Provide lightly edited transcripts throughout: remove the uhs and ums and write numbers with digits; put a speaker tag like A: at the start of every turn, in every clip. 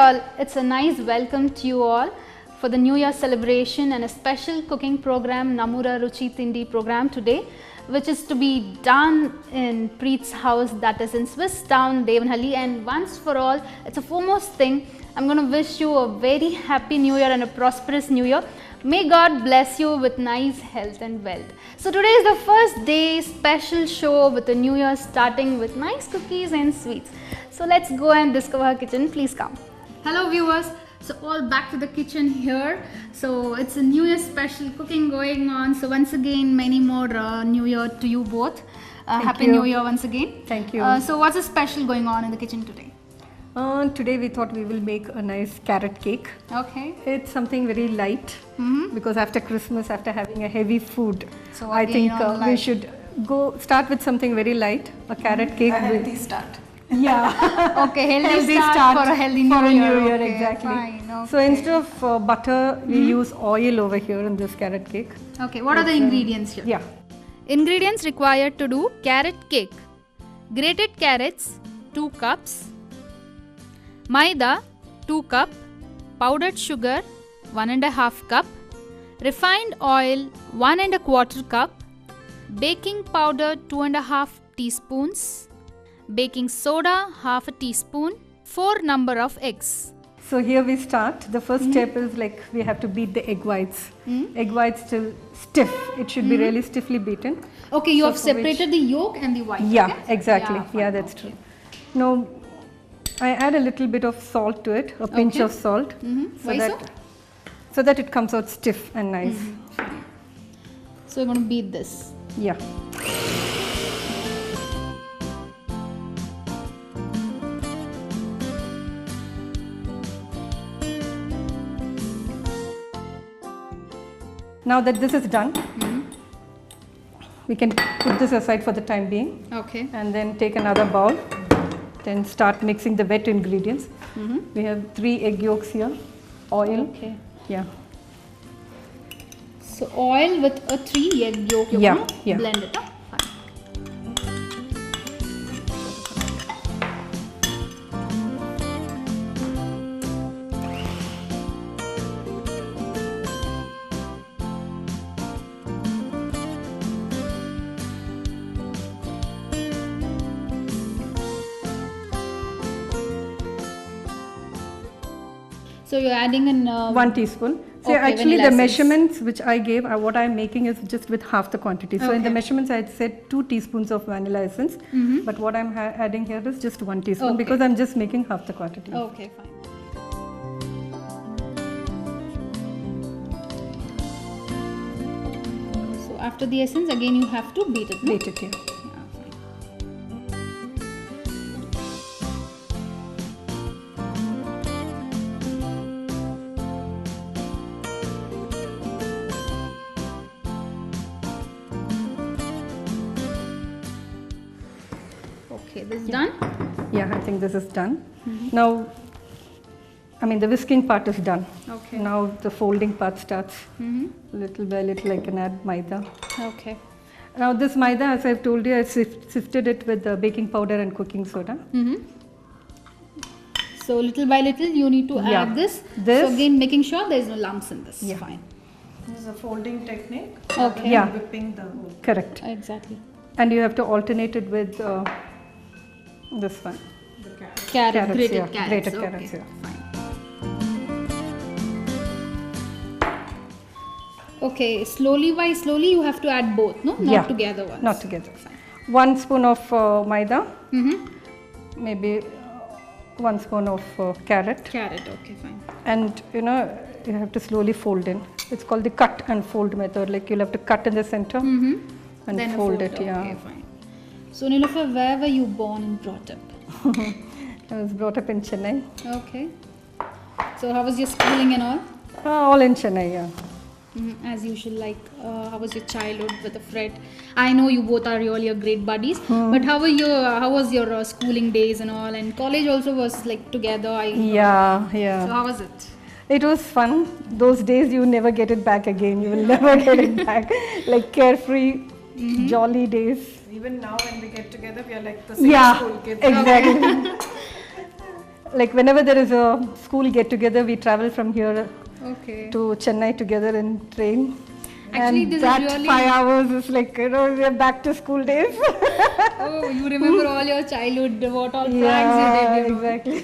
A: all, it's a nice welcome to you all for the New Year celebration and a special cooking program, Nammoora Ruchithindi program today, which is to be done in Preet's house, that is in Swiss town, Devanahalli. And once for all, it's a foremost thing, I'm going to wish you a very happy New Year and a prosperous New Year. May God bless you with nice health and wealth. So today is the first day special show with the New Year starting with nice cookies and sweets. So let's go and discover her kitchen. Please come. Hello viewers. So all back to the kitchen here. So it's a New Year special cooking going on. So once again, many more New Year to you both. Happy New Year once again.
B: Thank you.
A: So what's the special going on in the kitchen today?
B: Today we thought we will make a nice carrot cake.
A: Okay.
B: It's something very light because after Christmas, after having a heavy food,
A: So
B: I think
A: again,
B: we should start with something very light, a carrot cake.
C: A healthy start.
B: Yeah.
A: Okay, healthy start for a healthy New Year. Okay,
B: exactly.
A: fine, okay.
B: So instead of butter, we use oil over here in this carrot cake.
A: Okay, what are the ingredients here?
B: Yeah.
A: Ingredients required to do carrot cake. Grated carrots 2 cups, maida 2 cup, powdered sugar 1.5 cup, refined oil 1.25 cup, baking powder 2.5 teaspoons, baking soda half a teaspoon, 4 number of eggs.
B: So here we start. The first step is like we have to beat the egg whites. Egg whites till stiff. It should be really stiffly beaten.
A: Okay, you
B: So
A: have
B: for which-
A: separated the yolk and the white.
B: Yeah,
A: okay?
B: exactly.
A: fine,
B: Yeah, that's
A: okay.
B: true. Now, I add a little bit of salt to it, a pinch
A: Okay.
B: of salt,
A: Why so?
B: so that it comes out stiff and nice.
A: So you're going to beat this.
B: Yeah. Now that this is done, we can put this aside for the time being
A: Okay.
B: and then take another bowl. Then start mixing the wet ingredients. We have 3 egg yolks here, oil.
A: Okay.
B: Yeah.
A: So oil with a 3 egg yolk. You're
B: Yeah,
A: going to
B: yeah.
A: blend it up. Fine. So you're adding in
B: 1 teaspoon. So
A: Okay,
B: actually
A: vanilla
B: the
A: essence.
B: measurements which I gave, what I'm making is just with half the quantity. So in the
A: Okay.
B: measurements I had said 2 teaspoons of vanilla essence, but what I'm adding here is just 1 teaspoon
A: Okay.
B: because I'm just making half the quantity.
A: Okay, fine. So after the essence, again you have to beat it. No?
B: Beat it here.
A: Yeah, fine. Okay, this is done.
B: Yeah, I think this is done. Now, I mean the whisking part is done.
A: Okay.
B: Now the folding part starts. Little by little I can add maida.
A: Okay.
B: Now this maida, as I've told you, I sifted it with the baking powder and cooking soda.
A: So little by little you need to
B: Yeah.
A: add this.
B: This-
A: So again making sure there is no lumps in this.
B: Yeah.
A: Fine.
C: This is a folding technique.
A: Okay.
B: Yeah.
C: Whipping the whole.
B: Correct.
A: Exactly.
B: And you have to alternate it with this one.
C: The carrot.
A: Carrot, grated
B: yeah,
A: carrots.
B: grated
A: Okay,
B: carrots, yeah.
A: fine. Okay, slowly by slowly you have to add both, no? Not
B: Yeah,
A: together once.
B: Not together.
A: Fine.
B: 1 spoon of maida,
A: Mm-hmm.
B: maybe 1 spoon of carrot,
A: Carrot, okay, fine.
B: and you have to slowly fold in. It's called the cut and fold method. Like you'll have to cut in the center and
A: Then a
B: fold it.
A: Okay,
B: Yeah.
A: fine. So Nilofer, where were you born and brought up?
B: I was brought up in Chennai.
A: Okay. So how was your schooling and all?
B: All in Chennai. Yeah.
A: As usual, like how was your childhood with a friend? I know you both are really great buddies, but how was your schooling days and all? And college also was like together.
B: Yeah.
A: So
B: Yeah.
A: how was it?
B: It was fun. Those days you never get it back again. You will never get it back. Like carefree, jolly days.
C: Even now when we get together, we are like the same
B: Yeah,
C: school kids.
B: exactly. like whenever there is a school get together, we travel from here
A: Okay.
B: to Chennai together in train.
A: Actually,
B: and
A: this is
B: that
A: really-
B: 5 hours is like, we're back to school days.
A: Oh, you remember all your childhood, what all pranks you did, you know.
B: exactly.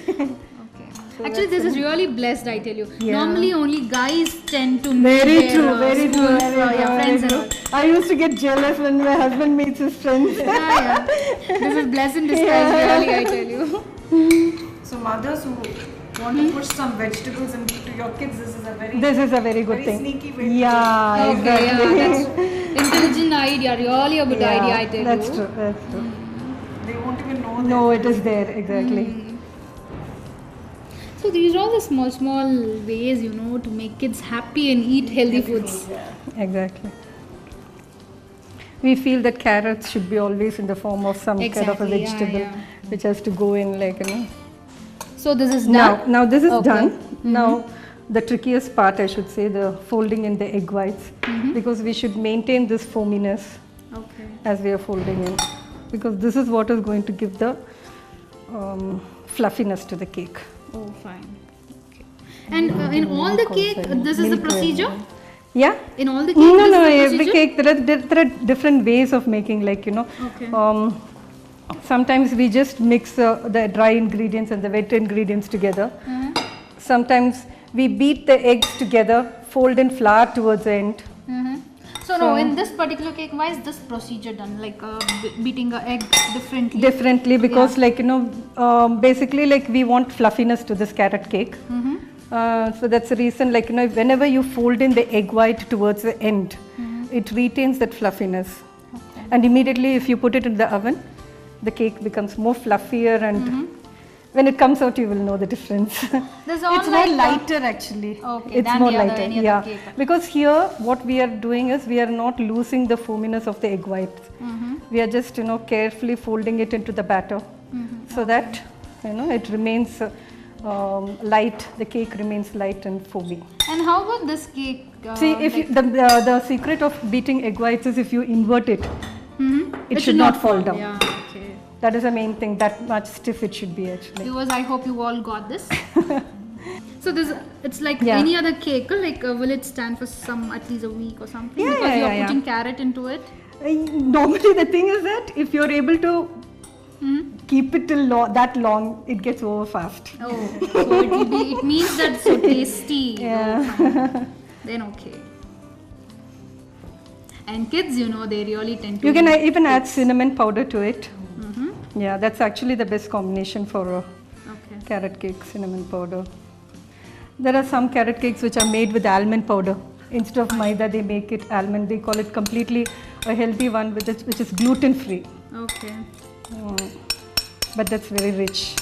A: Okay. Actually, this is really blessed, I tell you.
B: Yeah.
A: Normally, only guys tend to meet
B: Very
A: their,
B: true, very true.
A: schools,
B: Very
A: yeah,
B: true,
A: friends
B: very
A: and all.
B: true. I used to get jealous when my husband meets his friends.
A: Yeah. This is blessed in disguise, really, I tell you.
C: So mothers who want to push some vegetables into your kids, this is a very
B: This is a very good
C: very
B: thing.
C: sneaky way to
B: Yeah,
A: Okay,
B: exactly.
A: yeah, that's intelligent idea, really a good idea, I tell
B: that's
A: you.
B: true. That's true.
C: they won't even know
B: No,
C: that
B: it is there exactly.
A: So these are all the small ways, you know, to make kids happy and eat healthy foods.
B: Exactly. We feel that carrots should be always in the form of some kind of a
A: Exactly, yeah,
B: vegetable,
A: yeah.
B: which has to go in, like,
A: So this is done.
B: Now this is
A: Okay.
B: done. Now the trickiest part, I should say, the folding in the egg whites, because we should maintain this foaminess
A: Okay.
B: as we are folding in, because this is what is going to give the fluffiness to the cake.
A: Oh, fine. Okay. And in all the cake, this is the
B: Milk
A: procedure?
B: Yeah.
A: In all the cake,
B: No,
A: this
B: no,
A: is the
B: every
A: procedure?
B: cake, there are different ways of making, like,
A: Okay.
B: Sometimes we just mix the dry ingredients and the wet ingredients together. Sometimes we beat the eggs together, fold in flour towards the end.
A: So no, in this particular cake, why is this procedure done? Like beating a egg differently?
B: Differently, because basically, like, we want fluffiness to this carrot cake. So that's the reason, like, whenever you fold in the egg white towards the end, it retains that fluffiness.
A: Okay.
B: And immediately if you put it in the oven, the cake becomes more fluffier, and when it comes out you will know the difference.
A: There's all
B: It's more
A: like
B: lighter actually.
A: Okay,
B: It's
A: than
B: more
A: the other-
B: lighter,
A: any other
B: yeah.
A: cake.
B: Because here what we are doing is we are not losing the foaminess of the egg whites. We are just carefully folding it into the batter, so that it remains light. The cake remains light and foamy.
A: And how about this cake?
B: See, if the secret of beating egg whites is if you invert it, it should not fall down.
A: Yeah, okay.
B: That is the main thing. That much stiff it should be actually.
A: Viewers, I hope you all got this. So this, it's like
B: Yeah.
A: any other cake, like will it stand for at least a week or something?
B: Yeah,
A: because
B: yeah,
A: you're
B: yeah,
A: putting carrot into it.
B: Normally the thing is that if you're able to keep it till that long, it gets over fast.
A: Oh, so it means that it's so tasty.
B: Yeah.
A: Oh, fine. Then okay. And kids, they really tend to.
B: You can
A: eat
B: even add
A: cakes.
B: cinnamon powder to it. Yeah, that's actually the best combination for a
A: Okay.
B: carrot cake, cinnamon powder. There are some carrot cakes which are made with almond powder. Instead of maida, they make it almond. They call it completely a healthy one, which is gluten free.
A: Okay.
B: But that's very rich.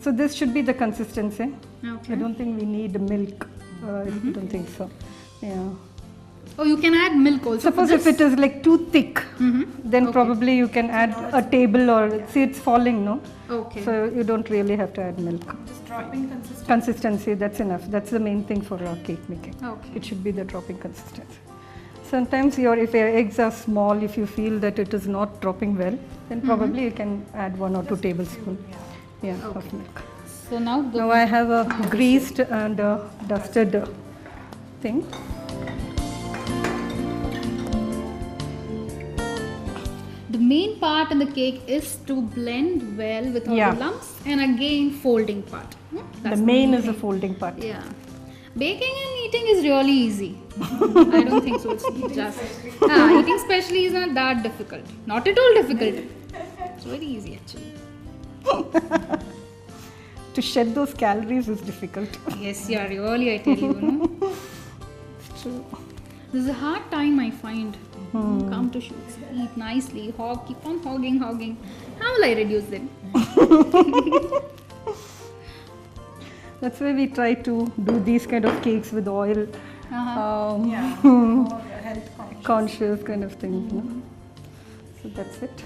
B: So this should be the consistency.
A: Okay.
B: I don't think we need milk. I don't think so. Yeah.
A: Oh, you can add milk also.
B: Suppose
A: for
B: if
A: this?
B: it is like too thick, then
A: Okay.
B: probably you can add a table, or see it's falling, no?
A: Okay.
B: So you don't really have to add milk.
C: just dropping consistency.
B: Consistency, that's enough. That's the main thing for cake making.
A: Okay.
B: It should be the dropping consistency. Sometimes if your eggs are small, if you feel that it is not dropping well, then probably you can add 1 or 2 tablespoons. Yeah, of milk.
A: So now the
B: Now I have a greased and dusted thing.
A: The main part in the cake is to blend well with all
B: Yeah.
A: the lumps, and again folding part. That's
B: The main is the
A: thing.
B: folding part.
A: Yeah. Baking and eating is really easy. I don't think so. It's just eating especially is not that difficult. Not at all difficult. It's very easy actually.
B: To shed those calories is difficult.
A: Yes, yeah, really, I tell you,
B: It's true.
A: This is a hard time I find. Come to shoots, eat nicely, keep on hogging. How will I reduce them?
B: That's why we try to do these kind of cakes with oil,
C: Yeah. More health
B: conscious kind of things. No? So that's it.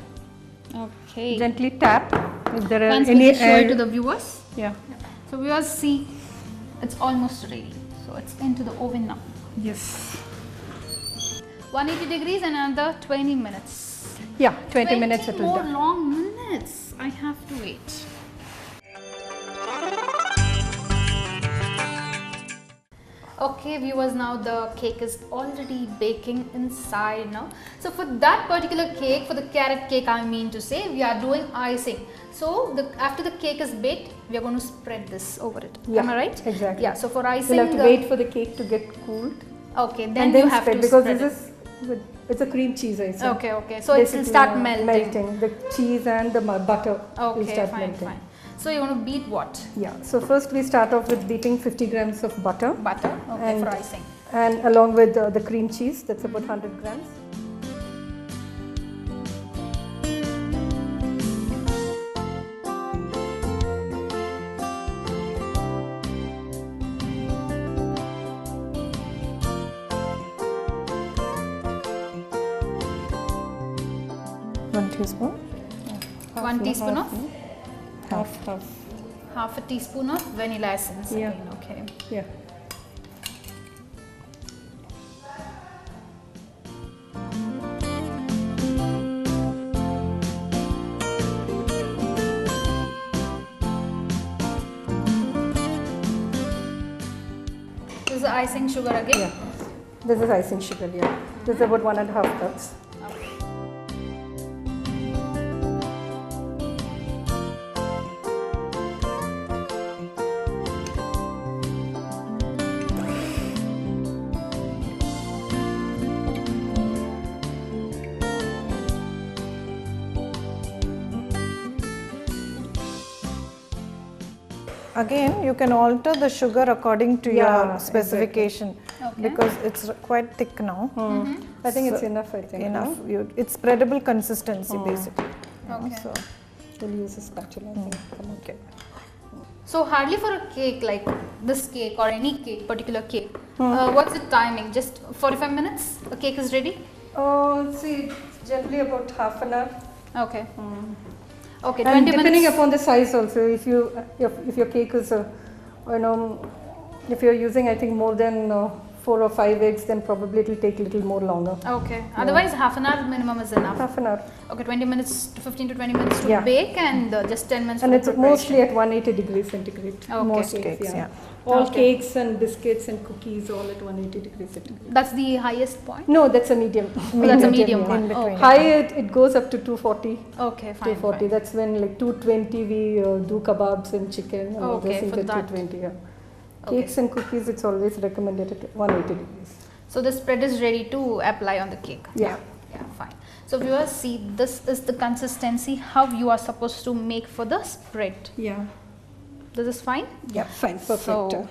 A: Okay.
B: Gently tap if there are
A: Once
B: any
A: we show
B: air.
A: it to the viewers.
B: Yeah.
A: So viewers, see, It's almost ready. So it's into the oven now.
B: Yes.
A: 180 degrees and another 20 minutes.
B: Yeah, 20 minutes it will
A: more
B: done.
A: long minutes. I have to wait. Okay viewers, now the cake is already baking inside now. So for that particular cake, for the carrot cake I mean to say, we are doing icing. So after the cake is baked, we are going to spread this over it.
B: Yeah,
A: am I right?
B: exactly.
A: Yeah, so for icing,
B: We'll have to wait for the cake to get cooled.
A: Okay, then
B: and
A: you
B: then
A: have
B: spread,
A: to
B: because
A: spread
B: this is it's a cream cheese icing.
A: Okay, okay. So it will start melting.
B: The cheese and the butter will
A: Okay,
B: start
A: fine,
B: melting.
A: fine. So you want to beat what?
B: Yeah. So first we start off with beating 50 grams of butter.
A: Butter, okay,
B: and,
A: for icing.
B: And along with the cream cheese, that's about 100 grams. One teaspoon.
A: 1 teaspoon of?
B: Half.
A: Half a teaspoon of vanilla essence.
B: Yeah.
A: Again, okay.
B: Yeah.
A: This is the icing sugar again?
B: Yeah. This is icing sugar, yeah. This is about 1.5 cups.
A: Okay.
C: Again, you can alter the sugar according to
B: Yeah,
C: your specification,
A: Okay.
C: because it's quite thick now.
B: I think it's enough, I think.
C: Enough.
B: No?
C: It's spreadable consistency basically.
A: Okay.
B: So we'll use a spatula. I think. Come on.
C: Okay.
A: So hardly for a cake like this cake or any cake, particular cake, what's the timing? Just 45 minutes? The cake is ready?
B: See, generally about half an hour.
A: Okay. Okay, 20
B: And depending
A: minutes.
B: upon the size also, if your cake is, if you're using, I think, more than 4 or 5 eggs, then probably it will take a little more longer.
A: Okay. Otherwise, half an hour minimum is enough.
B: Half an hour.
A: Okay, 20 minutes to 15 to 20 minutes to
B: Yeah.
A: bake and just 10 minutes
B: And
A: for
B: it's
A: preparation.
B: mostly at 180 degrees centigrade.
A: Okay.
B: Most
C: Cakes, yeah.
B: All
A: Okay.
B: cakes and biscuits and cookies all at 180 degrees centigrade.
A: That's the highest point?
B: No, that's a medium.
A: Oh, that's a medium
B: yeah.
A: one.
C: In between.
A: Okay.
B: High it goes up to 240.
A: Okay, fine.
B: 240.
A: fine.
B: That's when like 220 we do kebabs and chicken and all
A: Okay,
B: those things
A: for
B: at
A: that.
B: 220. Yeah.
A: Okay.
B: Cakes and cookies, it's always recommended at 180 degrees.
A: So the spread is ready to apply on the cake.
B: Yeah.
A: Yeah, fine. So viewers, see, this is the consistency how you are supposed to make for the spread.
B: Yeah.
A: This is fine.
B: Yeah. Fine. Perfect.
A: So